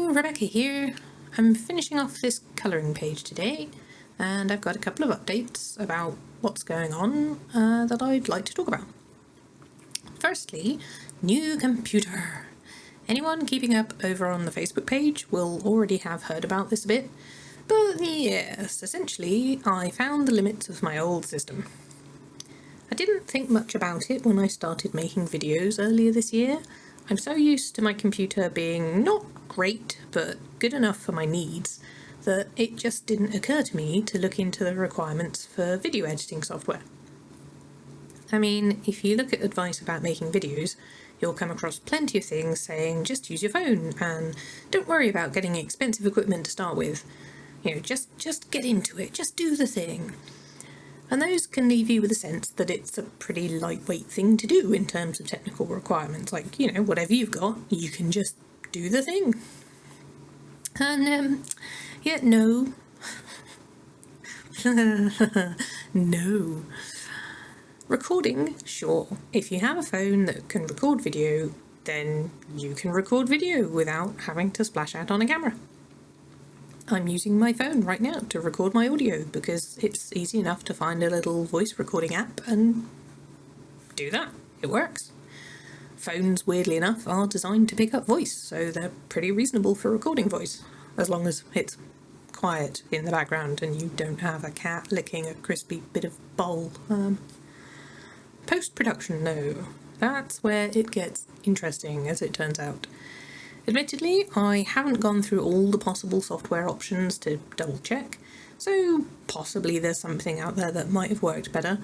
Hello, Rebecca here. I'm finishing off this colouring page today, and I've got a couple of updates about what's going on that I'd like to talk about. Firstly, new computer. Anyone keeping up over on the Facebook page will already have heard about this a bit, but yes, essentially I found the limits of my old system. I didn't think much about it when I started making videos earlier this year. I'm so used to my computer being not great, but good enough for my needs, that it just didn't occur to me to look into the requirements for video editing software. I mean, if you look at advice about making videos, you'll come across plenty of things saying just use your phone and don't worry about getting expensive equipment to start with. You know, just get into it, just do the thing. And those can leave you with a sense that it's a pretty lightweight thing to do in terms of technical requirements. Like, you know, whatever you've got, you can just do the thing. And, yeah, no. No. Recording, sure. If you have a phone that can record video, then you can record video without having to splash out on a camera. I'm using my phone right now to record my audio because it's easy enough to find a little voice recording app and do that. It works. Phones, weirdly enough, are designed to pick up voice, so they're pretty reasonable for recording voice, as long as it's quiet in the background and you don't have a cat licking a crispy bit of bowl. Post-production, though, that's where it gets interesting, as it turns out. Admittedly, I haven't gone through all the possible software options to double check, so possibly there's something out there that might have worked better,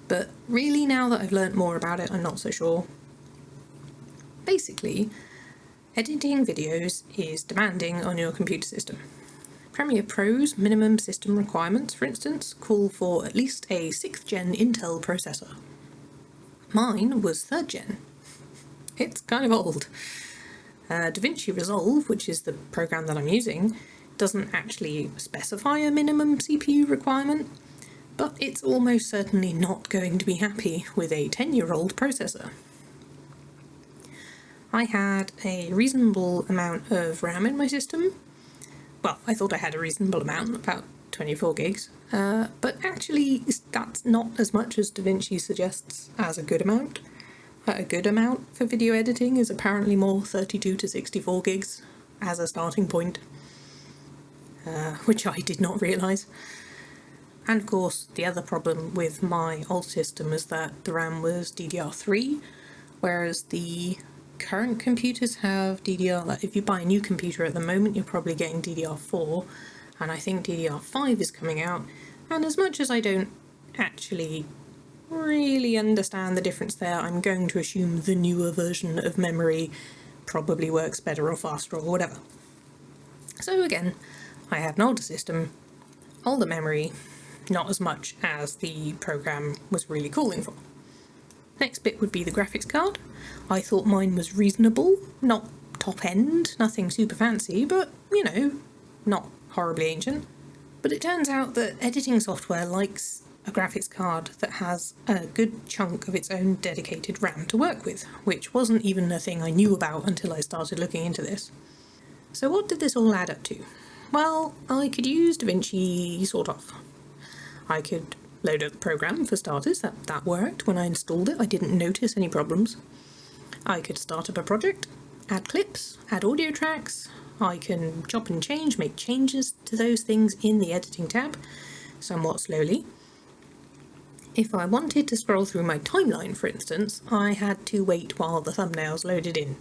but really now that I've learnt more about it, I'm not so sure. Basically, editing videos is demanding on your computer system. Premiere Pro's minimum system requirements, for instance, call for at least a 6th gen Intel processor. Mine was 3rd gen. It's kind of old. DaVinci Resolve, which is the program that I'm using, doesn't actually specify a minimum CPU requirement, but it's almost certainly not going to be happy with a 10-year-old processor. I had a reasonable amount of RAM in my system. Well, I thought I had a reasonable amount, about 24 gigs, but actually that's not as much as DaVinci suggests as a good amount. A good amount for video editing is apparently more 32 to 64 gigs as a starting point, which I did not realise. And of course, the other problem with my old system is that the RAM was DDR3, whereas the current computers have like if you buy a new computer at the moment, you're probably getting DDR4, and I think DDR5 is coming out, and as much as I don't actually really understand the difference there, I'm going to assume the newer version of memory probably works better or faster or whatever. So again, I have an older system, older memory, not as much as the program was really calling for. Next bit would be the graphics card. I thought mine was reasonable, not top end, nothing super fancy, but, you know, not horribly ancient. But it turns out that editing software likes a graphics card that has a good chunk of its own dedicated RAM to work with, which wasn't even a thing I knew about until I started looking into this. So what did this all add up to? Well, I could use DaVinci sort of. I could load up the program for starters, that worked. When I installed it, I didn't notice any problems. I could start up a project, add clips, add audio tracks. I can chop and change, make changes to those things in the editing tab, somewhat slowly. If I wanted to scroll through my timeline, for instance, I had to wait while the thumbnails loaded in.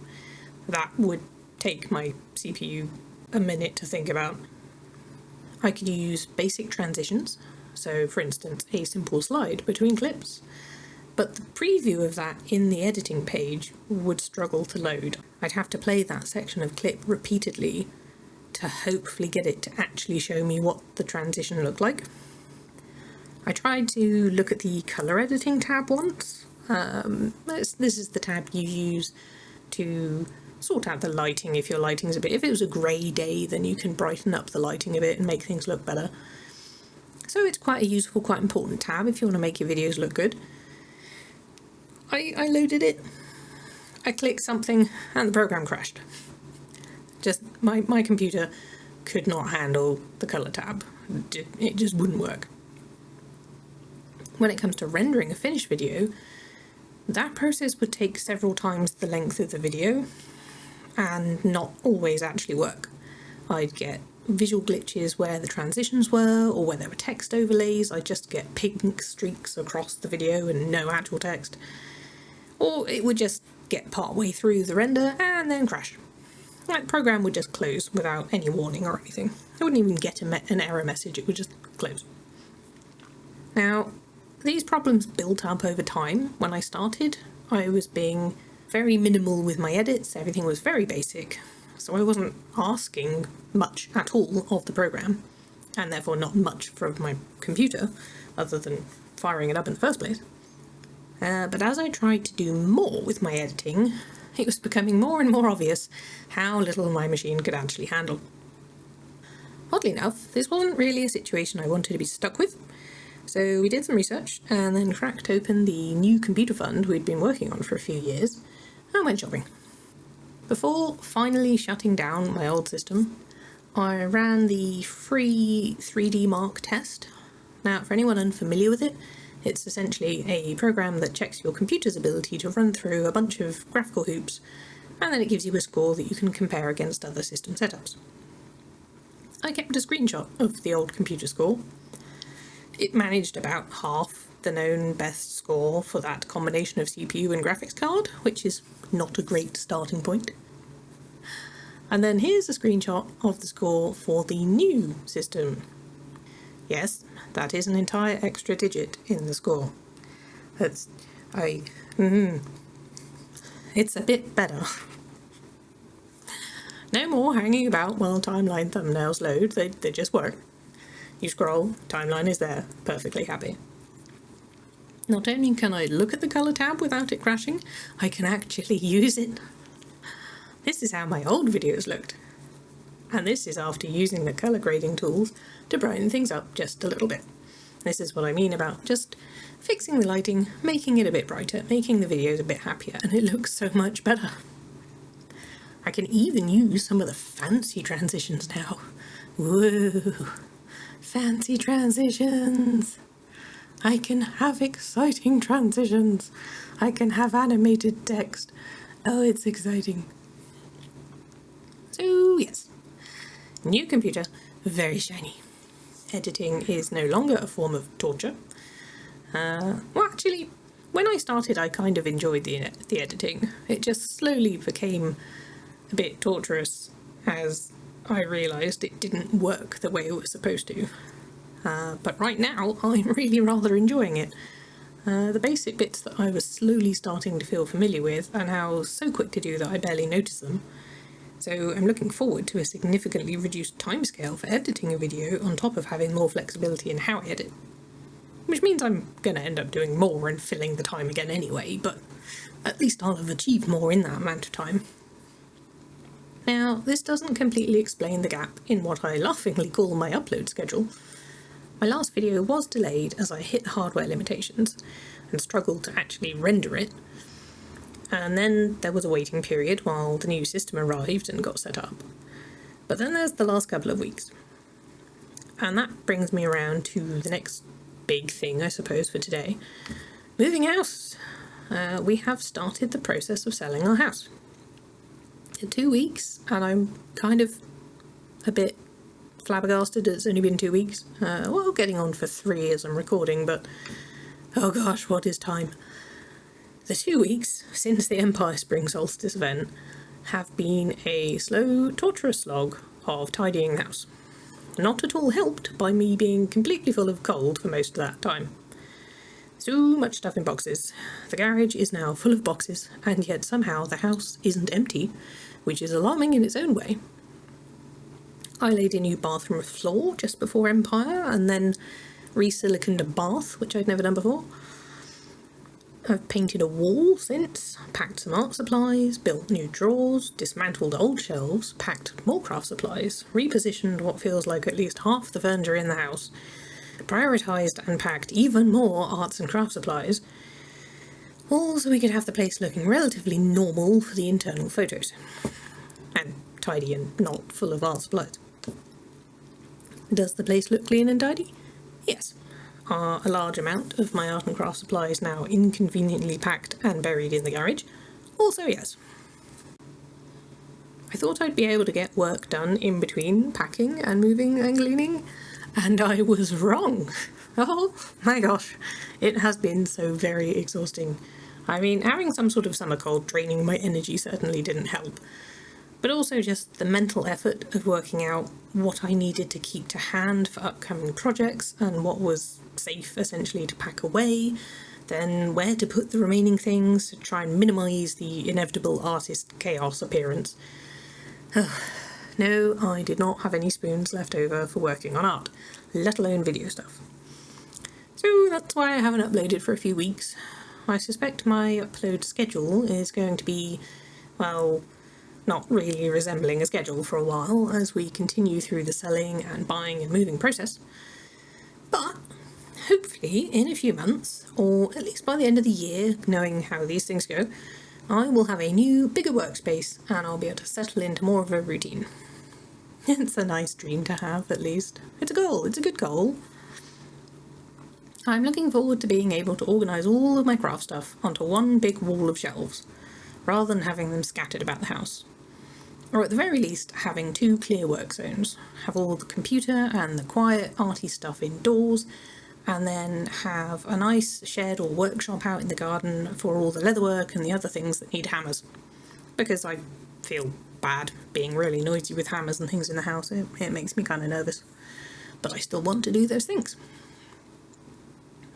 That would take my CPU a minute to think about. I could use basic transitions, so for instance a simple slide between clips, but the preview of that in the editing page would struggle to load. I'd have to play that section of clip repeatedly to hopefully get it to actually show me what the transition looked like. I tried to look at the colour editing tab once. This is the tab you use to sort out the lighting if your lighting's if it was a grey day, then you can brighten up the lighting a bit and make things look better. So it's quite a useful, quite important tab if you want to make your videos look good. I loaded it, I clicked something and the program crashed. Just my computer could not handle the colour tab. It just wouldn't work. When it comes to rendering a finished video, that process would take several times the length of the video and not always actually work. I'd get visual glitches where the transitions were, or where there were text overlays. I'd just get pink streaks across the video and no actual text. Or it would just get part way through the render and then crash. Like, the program would just close without any warning or anything. I wouldn't even get an error message, it would just close. Now, these problems built up over time. When I started, I was being very minimal with my edits, everything was very basic, so I wasn't asking much at all of the program, and therefore not much from my computer, other than firing it up in the first place. But as I tried to do more with my editing, it was becoming more and more obvious how little my machine could actually handle. Oddly enough, this wasn't really a situation I wanted to be stuck with, so we did some research and then cracked open the new computer fund we'd been working on for a few years and went shopping. Before finally shutting down my old system, I ran the free 3D Mark test. Now, for anyone unfamiliar with it, it's essentially a program that checks your computer's ability to run through a bunch of graphical hoops, and then it gives you a score that you can compare against other system setups. I kept a screenshot of the old computer score. It managed about half the known best score for that combination of CPU and graphics card, which is not a great starting point. And then here's a screenshot of the score for the new system. Yes, that is an entire extra digit in the score. It's a bit better. No more hanging about while timeline thumbnails load, they just work. You scroll, timeline is there, perfectly happy. Not only can I look at the colour tab without it crashing, I can actually use it. This is how my old videos looked. And this is after using the colour grading tools to brighten things up just a little bit. This is what I mean about just fixing the lighting, making it a bit brighter, making the videos a bit happier, and it looks so much better. I can even use some of the fancy transitions now. Whoa! Fancy transitions! I can have exciting transitions. I can have animated text. Oh, it's exciting. So, yes. New computer, very shiny. Editing is no longer a form of torture. Well, actually, when I started, I kind of enjoyed the editing. It just slowly became a bit torturous as I realised it didn't work the way it was supposed to. But right now, I'm really rather enjoying it. The basic bits that I was slowly starting to feel familiar with are now so quick to do that I barely notice them. So I'm looking forward to a significantly reduced timescale for editing a video on top of having more flexibility in how I edit. Which means I'm going to end up doing more and filling the time again anyway, but at least I'll have achieved more in that amount of time. Now, this doesn't completely explain the gap in what I laughingly call my upload schedule. My last video was delayed as I hit hardware limitations and struggled to actually render it. And then there was a waiting period while the new system arrived and got set up. But then there's the last couple of weeks. And that brings me around to the next big thing, I suppose, for today. Moving house. We have started the process of selling our house. In 2 weeks, and I'm kind of a bit flabbergasted that it's only been 2 weeks. Well, getting on for 3 as I'm recording, but oh gosh, what is time? The 2 weeks since the Empire Spring Solstice event have been a slow, torturous slog of tidying the house. Not at all helped by me being completely full of cold for most of that time. So much stuff in boxes. The garage is now full of boxes, and yet somehow the house isn't empty, which is alarming in its own way. I laid a new bathroom floor just before Empire, and then re-siliconed a bath, which I'd never done before. I've painted a wall since, packed some art supplies, built new drawers, dismantled old shelves, packed more craft supplies, repositioned what feels like at least half the furniture in the house, prioritised and packed even more arts and craft supplies, all so we could have the place looking relatively normal for the internal photos. And tidy and not full of art supplies. Does the place look clean and tidy? Yes. Are a large amount of my art and craft supplies now inconveniently packed and buried in the garage? Also yes. I thought I'd be able to get work done in between packing and moving and cleaning, and I was wrong. Oh my gosh, it has been so very exhausting. I mean, having some sort of summer cold draining my energy certainly didn't help, but also just the mental effort of working out what I needed to keep to hand for upcoming projects and what was safe essentially to pack away, then where to put the remaining things to try and minimise the inevitable artist chaos appearance. No, I did not have any spoons left over for working on art, let alone video stuff. So that's why I haven't uploaded for a few weeks. I suspect my upload schedule is going to be, well, not really resembling a schedule for a while as we continue through the selling and buying and moving process. But hopefully in a few months, or at least by the end of the year, knowing how these things go, I will have a new, bigger workspace and I'll be able to settle into more of a routine. It's a nice dream to have, at least. It's a goal, it's a good goal. I'm looking forward to being able to organise all of my craft stuff onto one big wall of shelves, rather than having them scattered about the house. Or at the very least, having two clear work zones. Have all the computer and the quiet, arty stuff indoors, and then have a nice shed or workshop out in the garden for all the leatherwork and the other things that need hammers. Because I feel bad being really noisy with hammers and things in the house. It makes me kind of nervous. But I still want to do those things.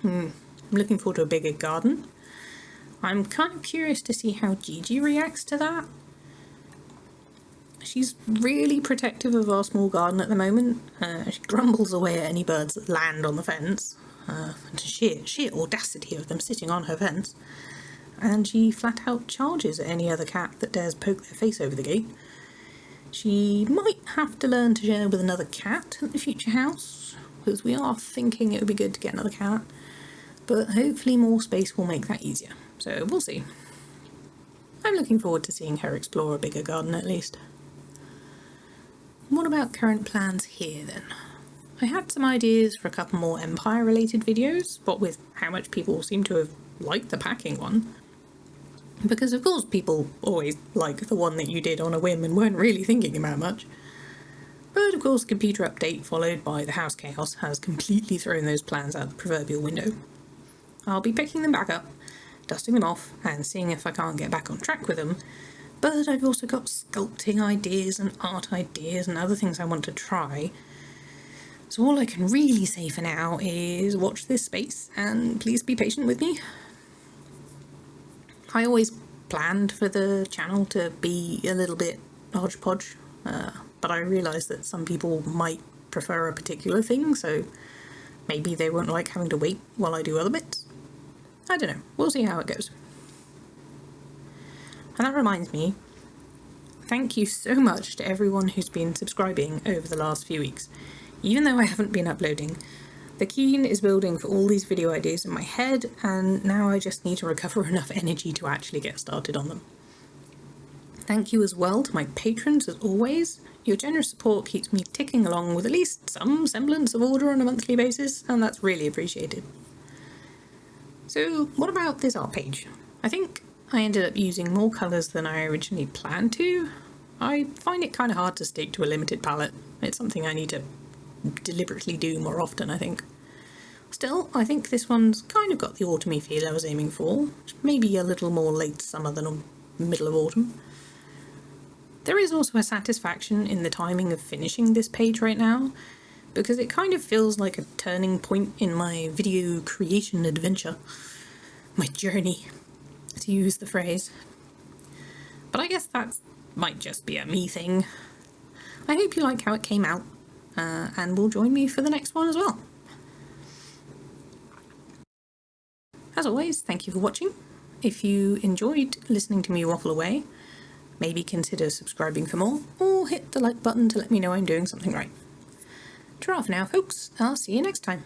I'm looking forward to a bigger garden. I'm kind of curious to see how Gigi reacts to that. She's really protective of our small garden at the moment. She grumbles away at any birds that land on the fence. Sheer audacity of them sitting on her fence. And she flat out charges at any other cat that dares poke their face over the gate. She might have to learn to share with another cat at the future house, because we are thinking it would be good to get another cat. But hopefully more space will make that easier, so we'll see. I'm looking forward to seeing her explore a bigger garden at least. What about current plans here then? I had some ideas for a couple more Empire related videos, but with how much people seem to have liked the packing one. Because of course people always like the one that you did on a whim and weren't really thinking about much. But of course computer update followed by the house chaos has completely thrown those plans out the proverbial window. I'll be picking them back up, dusting them off and seeing if I can't get back on track with them, but I've also got sculpting ideas and art ideas and other things I want to try. So all I can really say for now is watch this space and please be patient with me. I always planned for the channel to be a little bit hodgepodge, but I realise that some people might prefer a particular thing, so maybe they won't like having to wait while I do other bits. I don't know, we'll see how it goes. And that reminds me, thank you so much to everyone who's been subscribing over the last few weeks. Even though I haven't been uploading, the keen is building for all these video ideas in my head, and now I just need to recover enough energy to actually get started on them. Thank you as well to my patrons as always. Your generous support keeps me ticking along with at least some semblance of order on a monthly basis, and that's really appreciated. So what about this art page? I think I ended up using more colours than I originally planned to. I find it kind of hard to stick to a limited palette. It's something I need to deliberately do more often, I think. Still, I think this one's kind of got the autumny feel I was aiming for, maybe a little more late summer than middle of autumn. There is also a satisfaction in the timing of finishing this page right now, because it kind of feels like a turning point in my video creation adventure. My journey, to use the phrase. But I guess that might just be a me thing. I hope you like how it came out, and will join me for the next one as well. As always, thank you for watching. If you enjoyed listening to me waffle away, maybe consider subscribing for more, or hit the like button to let me know I'm doing something right. Ta-ra for now, folks. I'll see you next time.